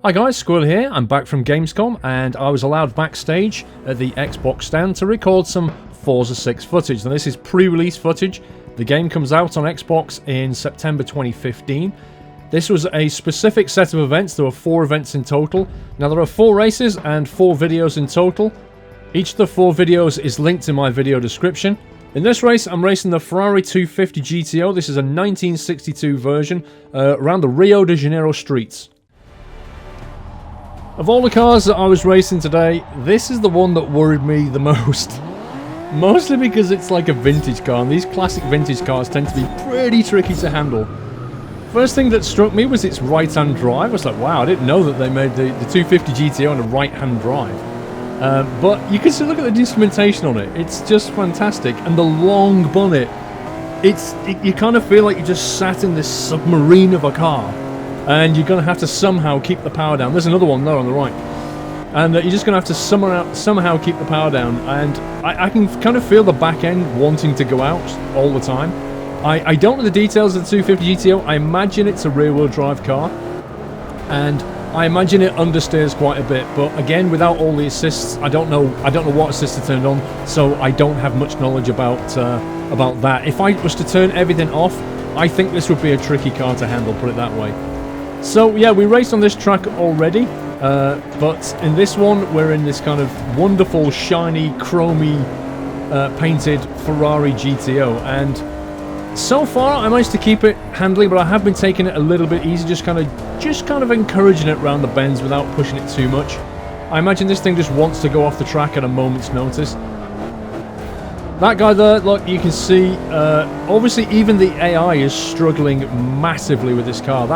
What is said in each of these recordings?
Hi guys, Squirrel here. I'm back from Gamescom and I was allowed backstage at the Xbox stand to record some Forza 6 footage. Now this is pre-release footage. The game comes out on Xbox in September 2015. This was a specific set of events. There were 4 events in total. Now there are 4 races and 4 videos in total. Each of the 4 videos is linked in my video description. In this race, I'm racing the Ferrari 250 GTO. This is a 1962 version around the Rio de Janeiro streets. Of all the cars that I was racing today, this is the one that worried me the most. Mostly because it's like a vintage car, and these classic vintage cars tend to be pretty tricky to handle. First thing that struck me was its right-hand drive. I was like, wow, I didn't know that they made the 250 GTO on a right-hand drive. But you can still look at the instrumentation on it. It's just fantastic. And the long bonnet. You kind of feel like you just sat in this submarine of a car. And you're going to have to somehow keep the power down. There's another one there on the right. And you're just going to have to somehow keep the power down. And I can kind of feel the back end wanting to go out all the time. I don't know the details of the 250 GTO. I imagine it's a rear-wheel drive car. And I imagine it understeers quite a bit. But again, without all the assists, I don't know what assists are turned on. So I don't have much knowledge about that. If I was to turn everything off, I think this would be a tricky car to handle, put it that way. So yeah, we raced on this track already, but in this one we're in this kind of wonderful, shiny, chromy, painted Ferrari GTO, and so far I managed to keep it handling, but I have been taking it a little bit easy, just kind of encouraging it around the bends without pushing it too much. I imagine this thing just wants to go off the track at a moment's notice. That guy there, look, you can see, obviously even the AI is struggling massively with this car.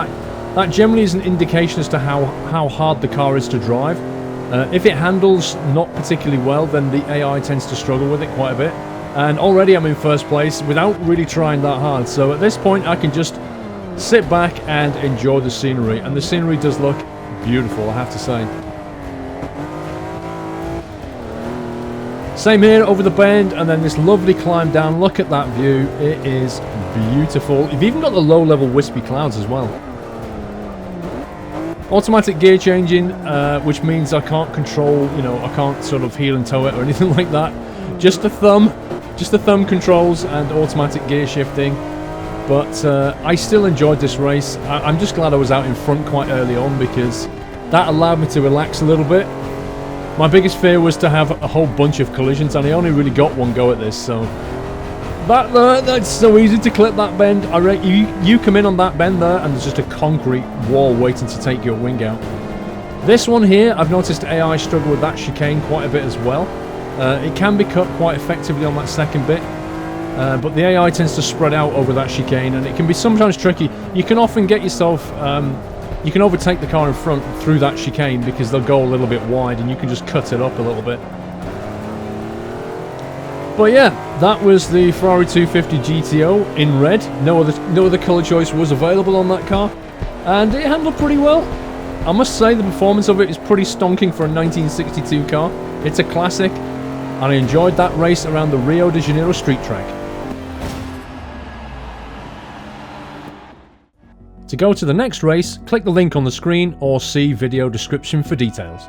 That generally is an indication as to how hard the car is to drive. If it handles not particularly well, then the AI tends to struggle with it quite a bit. And already I'm in first place without really trying that hard. So at this point I can just sit back and enjoy the scenery. And the scenery does look beautiful, I have to say. Same here over the bend, and then this lovely climb down. Look at that view. It is beautiful. You've even got the low-level wispy clouds as well. Automatic gear changing, which means I can't control, I can't sort of heel and toe it or anything like that. Just the thumb controls and automatic gear shifting. But I still enjoyed this race. I'm just glad I was out in front quite early on, because that allowed me to relax a little bit. My biggest fear was to have a whole bunch of collisions, and I only really got one go at this, so... That's so easy to clip that bend. You come in on that bend there, and there's just a concrete wall waiting to take your wing out. This one here, I've noticed AI struggle with that chicane quite a bit as well. It can be cut quite effectively on that second bit, but the AI tends to spread out over that chicane, and it can be sometimes tricky. You can often get yourself, you can overtake the car in front through that chicane because they'll go a little bit wide, and you can just cut it up a little bit. But yeah, that was the Ferrari 250 GTO in red. No other colour choice was available on that car, and it handled pretty well. I must say the performance of it is pretty stonking for a 1962 car. It's a classic, and I enjoyed that race around the Rio de Janeiro street track. To go to the next race, click the link on the screen or see video description for details.